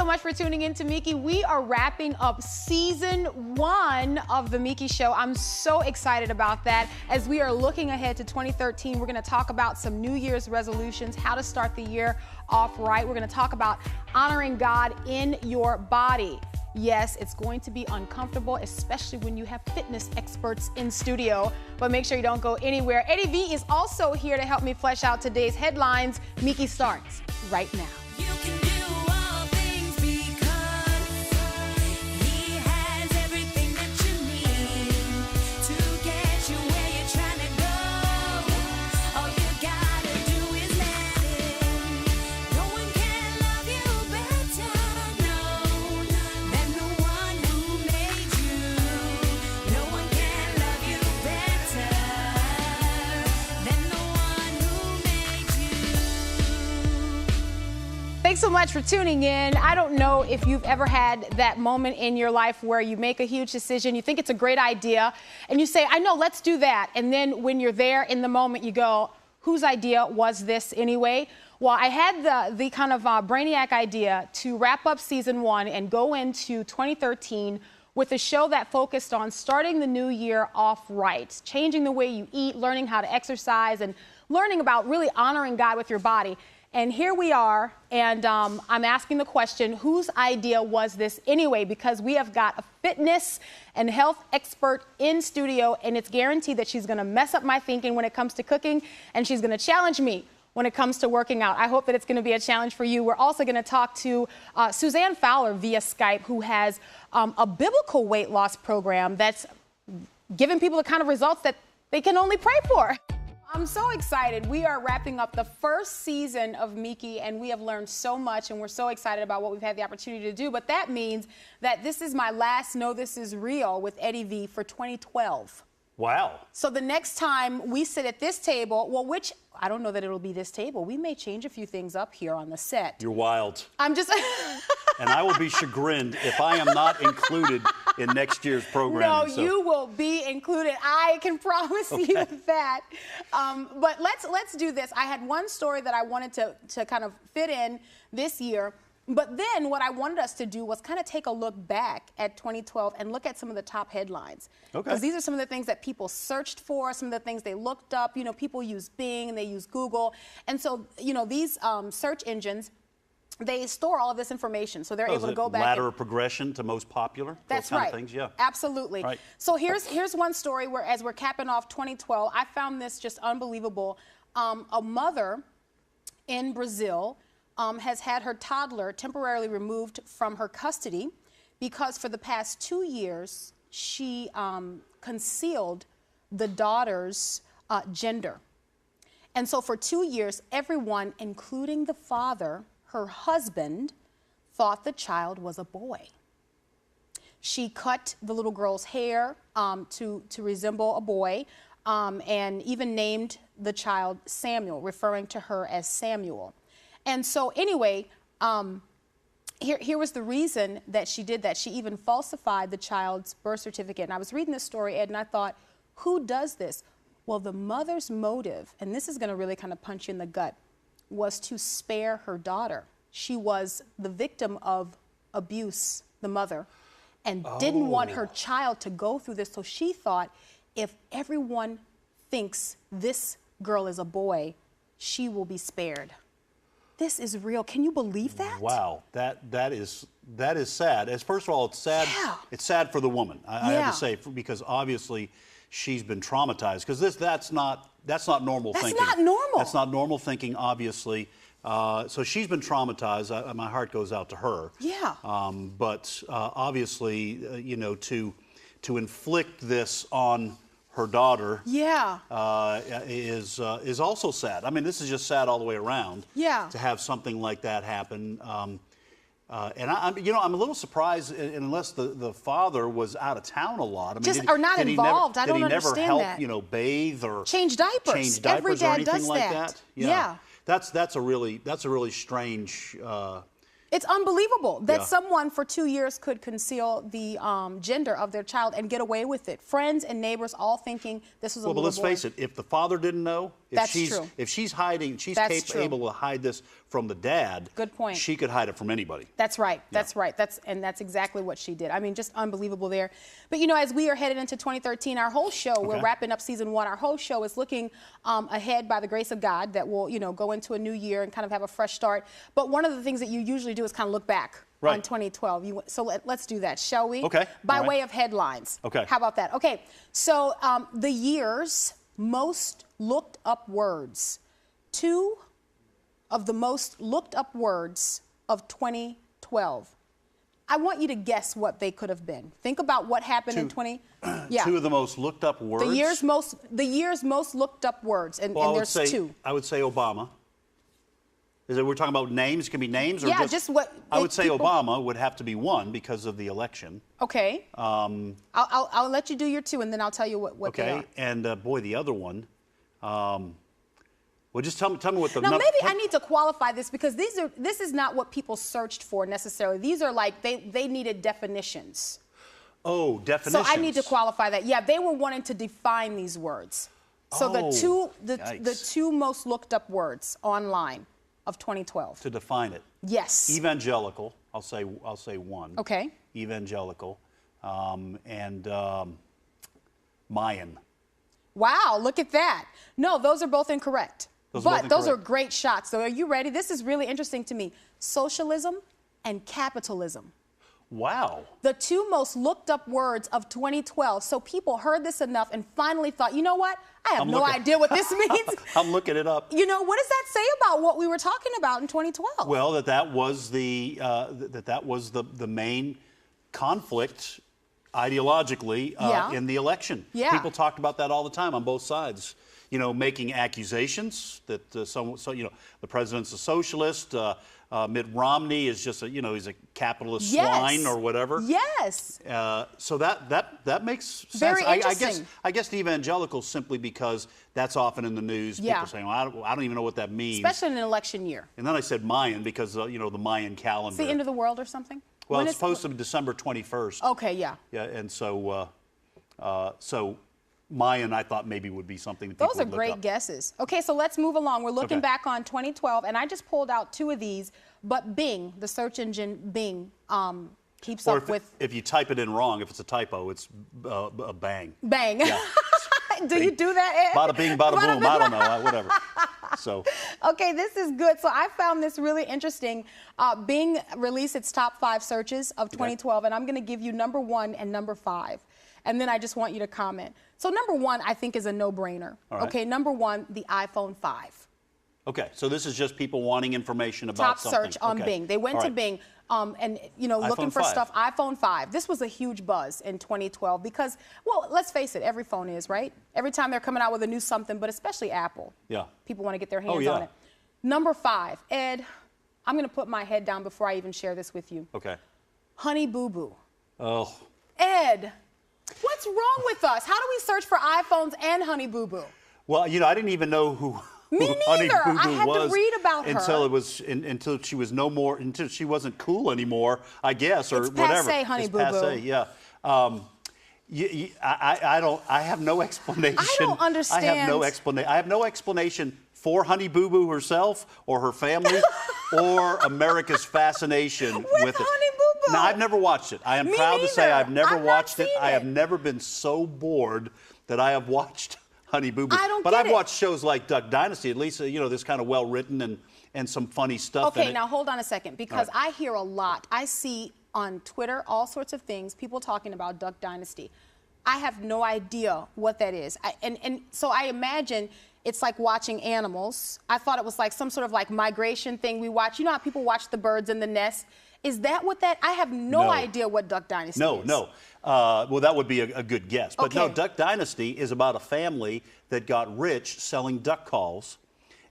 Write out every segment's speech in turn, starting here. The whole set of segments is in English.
so much for tuning in to Meeke. We are wrapping up season 1 of the Meeke Show. I'm so excited about that. As we are looking ahead to 2013, we're going to talk about some New Year's resolutions, how to start the year off right. We're going to talk about honoring God in your body. Yes, it's going to be uncomfortable, especially when you have fitness experts in studio, but make sure you don't go anywhere. Eddy V is also here to help me flesh out today's headlines. Meeke starts right now. You can do all things because He has everything that you need to get you where you're trying to go. All you gotta do is let Him. No one can love you better, no, than the one who made you. No one can love you better than the one who made you. Thanks so much for tuning in. I don't know if you've ever had that moment in your life where you make a huge decision, you think it's a great idea, and you say, I know, let's do that. And then when you're there in the moment, you go, whose idea was this anyway? Well, I had the kind of brainiac idea to wrap up season 1 and go into 2013 with a show that focused on starting the new year off right, changing the way you eat, learning how to exercise, and learning about really honoring God with your body. And here we are, and I'm asking the question, whose idea was this anyway? Because we have got a fitness and health expert in studio, and it's guaranteed that she's gonna mess up my thinking when it comes to cooking, and she's gonna challenge me when it comes to working out. I hope that it's gonna be a challenge for you. We're also gonna talk to Suzanne Fowler via Skype, who has a biblical weight loss program that's giving people the kind of results that they can only pray for. I'm so excited. We are wrapping up the first season of Meeke, and we have learned so much, and we're so excited about what we've had the opportunity to do. But that means that this is my last Know This Is Real with Eddy V for 2012. Wow. So the next time we sit at this table, well, which, I don't know that it'll be this table. We may change a few things up here on the set. You're wild. I'm just... And I will be chagrined if I am not included in next year's programming. No, you will be included. I can promise you that. But let's do this. I had one story that I wanted to kind of fit in this year. But then what I wanted us to do was kind of take a look back at 2012 and look at some of the top headlines. Okay. Because these are some of the things that people searched for, some of the things they looked up. You know, people use Bing and they use Google. And so, you know, these search engines, they store all of this information, so they're able to go back. Ladder of progression to most popular. That's those kind right. Of things, yeah. Absolutely. Right. So here's one story where, as we're capping off 2012, I found this just unbelievable. A mother in Brazil has had her toddler temporarily removed from her custody because for the past 2 years she concealed the daughter's gender. And so for 2 years, everyone, including the father, her husband, thought the child was a boy. She cut the little girl's hair to resemble a boy and even named the child Samuel, referring to her as Samuel. And so anyway, here was the reason that she did that. She even falsified the child's birth certificate. And I was reading this story, Ed, and I thought, who does this? Well, the mother's motive, and this is going to really kind of punch you in the gut, was to spare her daughter. She was the victim of abuse, the mother, and didn't want her child to go through this. So she thought, if everyone thinks this girl is a boy, she will be spared. This is real. Can you believe that? Wow, that is sad. As first of all, it's sad. Yeah. It's sad for the woman. I have to say, because obviously she's been traumatized. Because that's not normal thinking. That's not normal. That's not normal thinking, obviously. So she's been traumatized. My heart goes out to her. Yeah. But obviously, you know, to inflict this on her daughter, yeah, is also sad. I mean, this is just sad all the way around. Yeah. To have something like that happen. And I'm a little surprised, unless the father was out of town a lot. I mean, or not involved. I don't understand that. Did he never help, you know, bathe or change diapers? Change diapers Every or dad anything does like that. Yeah. That's a really strange. It's unbelievable that someone for 2 years could conceal the gender of their child and get away with it. Friends and neighbors all thinking this was a little boy. But let's face it, if the father didn't know, That's true. If she's hiding, she's That's true. able to hide this from the dad. Good point. She could hide it from anybody. That's right. That's right. That's exactly what she did. I mean, just unbelievable there. But you know, as we are headed into 2013, our whole show, we're wrapping up season 1. Our whole show is looking ahead by the grace of God that we'll, you know, go into a new year and kind of have a fresh start. But one of the things that you usually do is kind of look back on 2012. So let's do that, shall we? Okay. By way of headlines. Okay. How about that? Okay. So the year's most looked up words. 2 of the most looked up words of 2012. I want you to guess what they could have been. Think about what happened in 20. Yeah. 2 of the most looked up words. The year's most looked up words, and there's 2. I would say Obama. Is it we're talking about names? It can be names or Yeah, just what I would say people- Obama would have to be 1 because of the election. Okay. I'll let you do your 2, and then I'll tell you what they are. Okay, and boy, the other one. Well, just tell me what the Now, maybe I need to qualify this because this is not what people searched for necessarily. These are like they needed definitions. Oh, definitions. So I need to qualify that. Yeah, they were wanting to define these words. So Oh, the 2 most looked up words online of 2012. to define it. Yes. Evangelical. I'll say 1. Okay. Evangelical, and Mayan. Wow, look at that. No, those are both incorrect. Those are both Those are incorrect. great shots. So are you ready? This is really interesting to me. Socialism and capitalism. Wow. The 2 most looked up words of 2012. So people heard this enough and finally thought, you know what? I have no idea what this means. I'm looking it up. You know, what does that say about what we were talking about in 2012? Well, that was the main conflict ideologically in the election. Yeah. People talked about that all the time on both sides. You know, making accusations that the president's a socialist. Mitt Romney is just he's a capitalist swine or whatever. Yes. So that makes sense. Very interesting. I guess the evangelicals simply because that's often in the news. Yeah. People saying, well, I don't even know what that means. Especially in an election year. And then I said Mayan because the Mayan calendar. It's the end of the world or something? Well, When it's is- supposed to be December 21st. Okay, yeah. Yeah, and so Mayan I thought maybe would be something that people Those are would look great up. guesses. Okay, so let's move along. We're looking Okay. back on 2012, and I just pulled out 2 of these, but Bing, the search engine Bing, keeps Or up with if you type it in wrong, if it's a typo, it's a bang. Bang. Yeah. Do you do that, Ed? Bada bing, bada boom. I don't know, whatever. So. Okay, this is good. So I found this really interesting. Bing released its top 5 searches of 2012, and I'm going to give you number 1 and number 5. And then I just want you to comment. So number 1, I think, is a no-brainer. All right. Okay, number 1, the iPhone 5. Okay, so this is just people wanting information about Top something. search on Okay. Bing. They went All to right. Bing and, looking iPhone for 5. stuff. iPhone 5. This was a huge buzz in 2012 because, well, let's face it, every phone is, right? Every time they're coming out with a new something, but especially Apple. Yeah. People want to get their hands yeah. on it. Number 5, Ed, I'm going to put my head down before I even share this with you. Okay. Honey Boo Boo. Oh. Ed, what's wrong with us? How do we search for iPhones and Honey Boo Boo? Well, I didn't even know who Me Honey neither. Boo Boo I had to was read about her. until she was no more, until she wasn't cool anymore, I guess, or It's whatever. passé, Honey It's Boo Boo. passé, yeah. I have no explanation. I don't understand. I have no explanation for Honey Boo Boo herself or her family or America's fascination with it. Honey Boo Boo. Now, I've never watched it. I am Me proud to say neither. I've never I've not watched it. seen I have it. never been so bored that I have watched Honey Boo Boo. I don't but get I've it. watched shows like Duck Dynasty. At least this kind of well written and some funny stuff in Okay, it. now hold on a second, because All right. I hear a lot. I see on Twitter all sorts of things, people talking about Duck Dynasty. I have no idea what that is. And so I imagine it's like watching animals. I thought it was like some sort of like migration thing we watch. You know how people watch the birds in the nest? Is that what that? I have no idea what Duck Dynasty is. No. Well, that would be a good guess. But no, Okay. Duck Dynasty is about a family that got rich selling duck calls.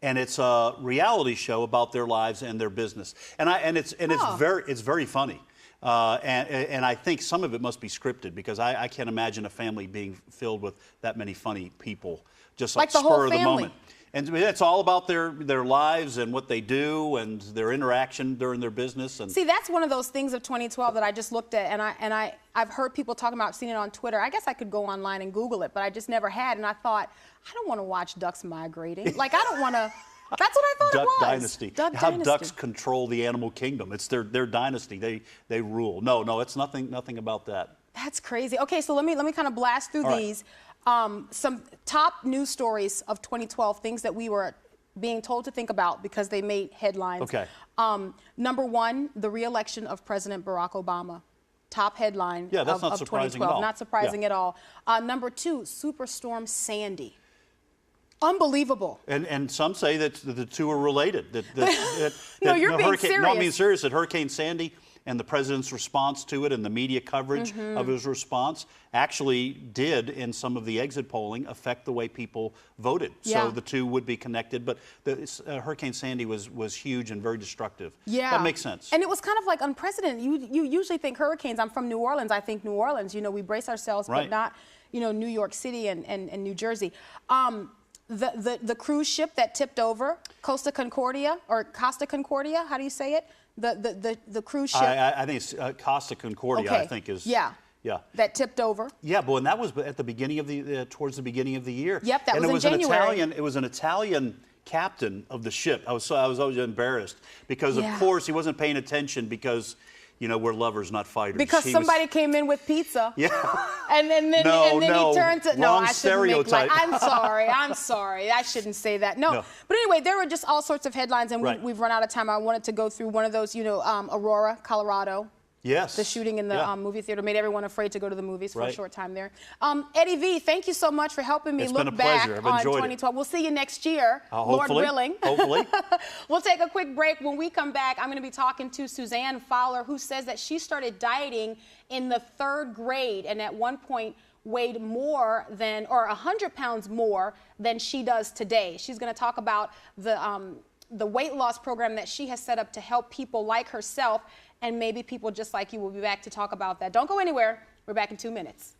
And it's a reality show about their lives and their business. It's very funny. And I think some of it must be scripted because I can't imagine a family being filled with that many funny people, just like Like the whole spur of the family. moment. And it's all about their lives and what they do and their interaction during their business. And see, that's one of those things of 2012 that I just looked at, and I've heard people talking about, seen it on Twitter. I guess I could go online and Google it, but I just never had. And I thought, I don't want to watch ducks migrating. Like, I don't want to. That's what I thought Duck it was. Dynasty. How Dynasty. ducks control the animal kingdom. It's their dynasty. They rule. No, it's nothing about that. That's crazy. Okay, so let me kind of blast through All right. these. Some top news stories of 2012, things that we were being told to think about because they made headlines. Okay. Number one, the re-election of President Barack Obama. Top headline Yeah, that's of, not of surprising 2012. at all. Not surprising Yeah. at all. Number two, Superstorm Sandy. Unbelievable. And some say that the two are related. No, you're being No, I'm being serious. serious. That Hurricane Sandy and the president's response to it and the media coverage Mm-hmm. of his response actually did, in some of the exit polling, affect the way people voted. Yeah. So the two would be connected. But Hurricane Sandy was huge and very destructive. Yeah. That makes sense. And it was kind of like unprecedented. You usually think hurricanes. I'm from New Orleans. I think New Orleans. You know, we brace ourselves, Right. but not, you know, New York City and New Jersey. The cruise ship that tipped over, Costa Concordia, how do you say it? The cruise ship. I think it's Costa Concordia, Okay. I think is. Yeah. Yeah. That tipped over. Yeah, but and that was at the beginning of towards the beginning of the year. Yep, that and was it in was January. It was an Italian captain of the ship. I was always embarrassed because, Yeah. of course, he wasn't paying attention because, you know, we're lovers, not fighters. Because He somebody came in with pizza. Yeah. And then No, he turned to wrong I shouldn't make stereotype. I'm sorry. I shouldn't say that. No. No. But anyway, there were just all sorts of headlines, and Right. we've run out of time. I wanted to go through one of those, you know, Aurora, Colorado. Yes. The shooting in the Yeah. movie theater made everyone afraid to go to the movies for a Right. short time there. Eddie V, thank you so much for helping me It's look been a back pleasure. I've on enjoyed it. 2012. We'll see you next year, Lord Hopefully. willing. Hopefully. We'll take a quick break. When we come back, I'm going to be talking to Suzanne Fowler, who says that she started dieting in the 3rd grade and at one point weighed more than, or 100 pounds more than she does today. She's going to talk about the weight loss program that she has set up to help people like herself, and maybe people just like you. Will be back to talk about that. Don't go anywhere. We're back in 2 minutes.